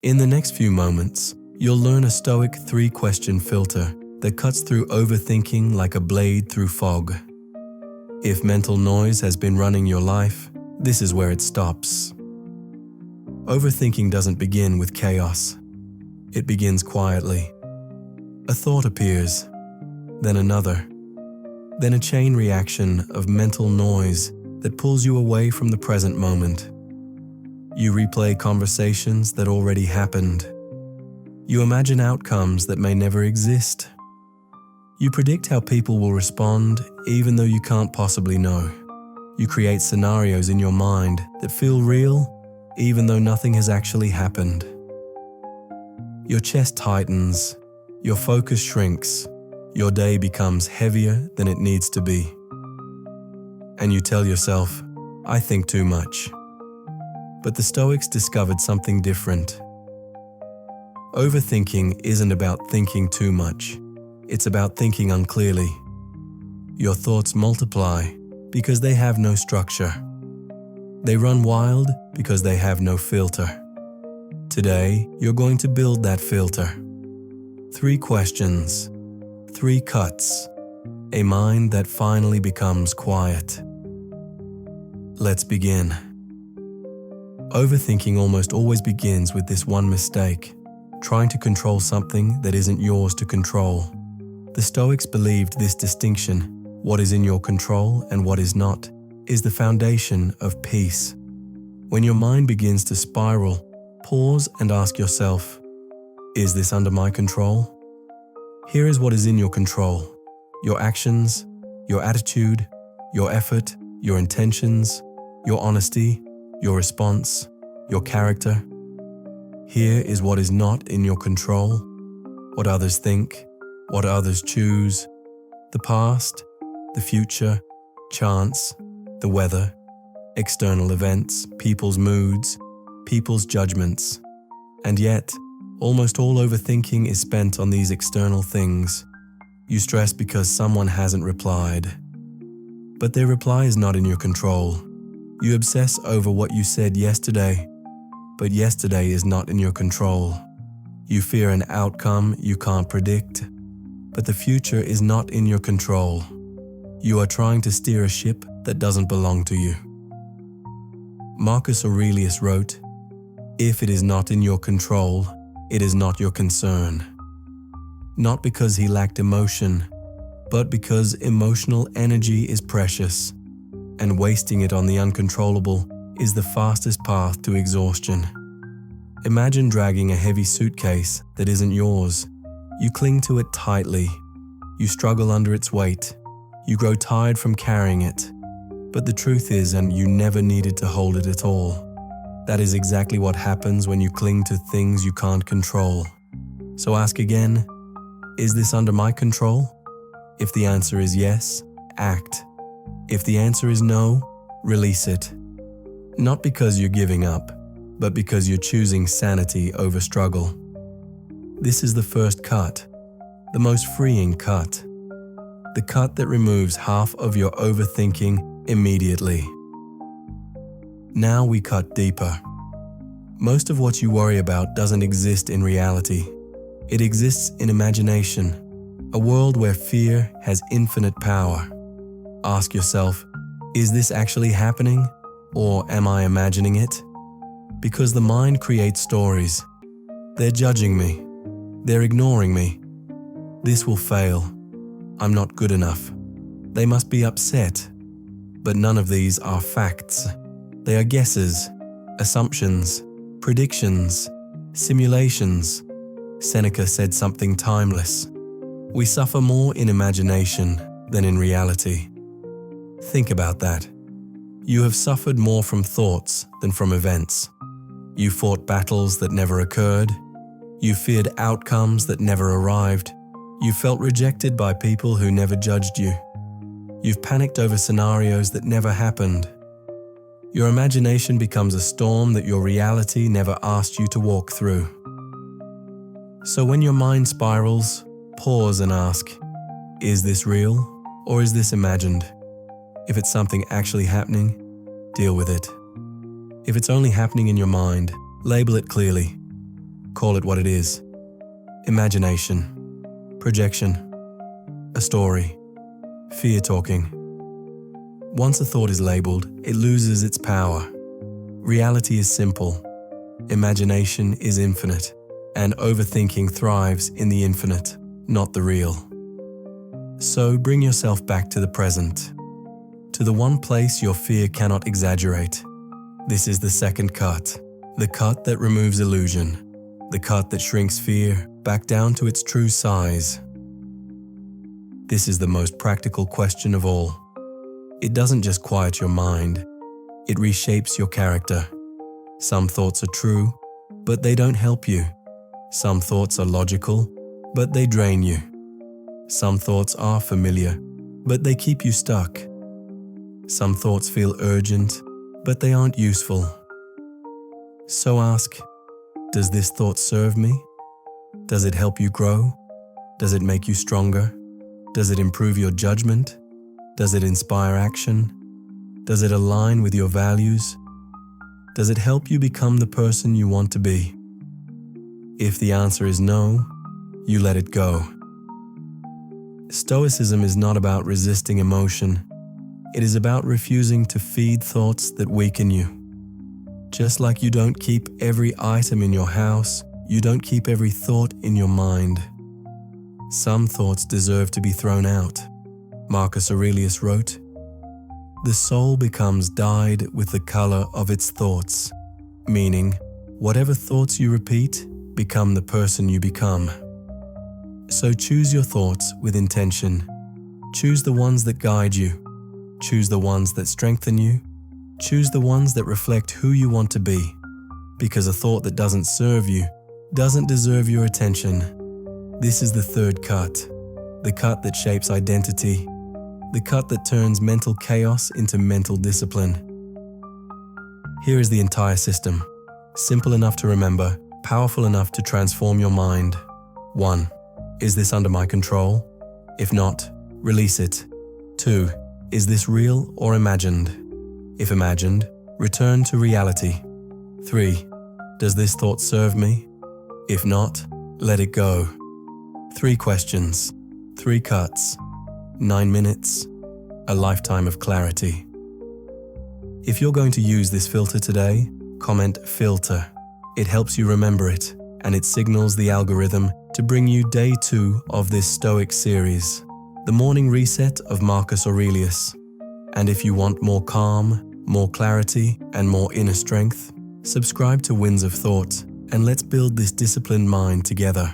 In the next few moments, you'll learn a Stoic 3-question filter that cuts through overthinking like a blade through fog. If mental noise has been running your life, this is where it stops. Overthinking doesn't begin with chaos. It begins quietly. A thought appears, then another, then a chain reaction of mental noise that pulls you away from the present moment. You replay conversations that already happened. You imagine outcomes that may never exist. You predict how people will respond even though you can't possibly know. You create scenarios in your mind that feel real even though nothing has actually happened. Your chest tightens, your focus shrinks, your day becomes heavier than it needs to be. And you tell yourself, I think too much. But the Stoics discovered something different. Overthinking isn't about thinking too much. It's about thinking unclearly. Your thoughts multiply because they have no structure. They run wild because they have no filter. Today, you're going to build that filter. 3 questions, 3 cuts, a mind that finally becomes quiet. Let's begin. Overthinking almost always begins with this one mistake, trying to control something that isn't yours to control. The Stoics believed this distinction, what is in your control and what is not, is the foundation of peace. When your mind begins to spiral, pause and ask yourself, is this under my control? Here is what is in your control: your actions, your attitude, your effort, your intentions, your honesty, your response, your character. Here is what is not in your control: what others think, what others choose, the past, the future, chance, the weather, external events, people's moods, people's judgments. And yet, almost all overthinking is spent on these external things. You stress because someone hasn't replied. But their reply is not in your control. You obsess over what you said yesterday, but yesterday is not in your control. You fear an outcome you can't predict, but the future is not in your control. You are trying to steer a ship that doesn't belong to you. Marcus Aurelius wrote, "If it is not in your control, it is not your concern." Not because he lacked emotion, but because emotional energy is precious, and wasting it on the uncontrollable is the fastest path to exhaustion. Imagine dragging a heavy suitcase that isn't yours. You cling to it tightly. You struggle under its weight. You grow tired from carrying it. But the truth is, and you never needed to hold it at all. That is exactly what happens when you cling to things you can't control. So ask again, is this under my control? If the answer is yes, act. If the answer is no, release it. Not because you're giving up, but because you're choosing sanity over struggle. This is the first cut, the most freeing cut. The cut that removes half of your overthinking immediately. Now we cut deeper. Most of what you worry about doesn't exist in reality. It exists in imagination, a world where fear has infinite power. Ask yourself, is this actually happening, or am I imagining it? Because the mind creates stories. They're judging me. They're ignoring me. This will fail. I'm not good enough. They must be upset. But none of these are facts. They are guesses, assumptions, predictions, simulations. Seneca said something timeless. We suffer more in imagination than in reality. Think about that. You have suffered more from thoughts than from events. You fought battles that never occurred. You feared outcomes that never arrived. You felt rejected by people who never judged you. You've panicked over scenarios that never happened. Your imagination becomes a storm that your reality never asked you to walk through. So when your mind spirals, pause and ask, is this real or is this imagined? If it's something actually happening, deal with it. If it's only happening in your mind, label it clearly. Call it what it is. Imagination, projection, a story, fear talking. Once a thought is labeled, it loses its power. Reality is simple. Imagination is infinite, and overthinking thrives in the infinite, not the real. So bring yourself back to the present, to the one place your fear cannot exaggerate. This is the second cut, the cut that removes illusion, the cut that shrinks fear back down to its true size. This is the most practical question of all. It doesn't just quiet your mind, it reshapes your character. Some thoughts are true, but they don't help you. Some thoughts are logical, but they drain you. Some thoughts are familiar, but they keep you stuck. Some thoughts feel urgent, but they aren't useful. So ask, does this thought serve me? Does it help you grow? Does it make you stronger? Does it improve your judgment? Does it inspire action? Does it align with your values? Does it help you become the person you want to be? If the answer is no, you let it go. Stoicism is not about resisting emotion. It is about refusing to feed thoughts that weaken you. Just like you don't keep every item in your house, you don't keep every thought in your mind. Some thoughts deserve to be thrown out. Marcus Aurelius wrote, "The soul becomes dyed with the color of its thoughts," meaning, whatever thoughts you repeat become the person you become. So choose your thoughts with intention. Choose the ones that guide you. Choose the ones that strengthen you. Choose the ones that reflect who you want to be. Because a thought that doesn't serve you doesn't deserve your attention. This is the third cut, the cut that shapes identity, the cut that turns mental chaos into mental discipline. Here is the entire system, simple enough to remember, powerful enough to transform your mind. 1. Is this under my control? If not, release it. 2. Is this real or imagined? If imagined, return to reality. 3. Does this thought serve me? If not, let it go. 3 questions, 3 cuts, 9 minutes, a lifetime of clarity. If you're going to use this filter today, comment filter. It helps you remember it, and it signals the algorithm to bring you day 2 of this Stoic series, the morning reset of Marcus Aurelius. And if you want more calm, more clarity, and more inner strength, subscribe to Winds of Thought, and let's build this disciplined mind together.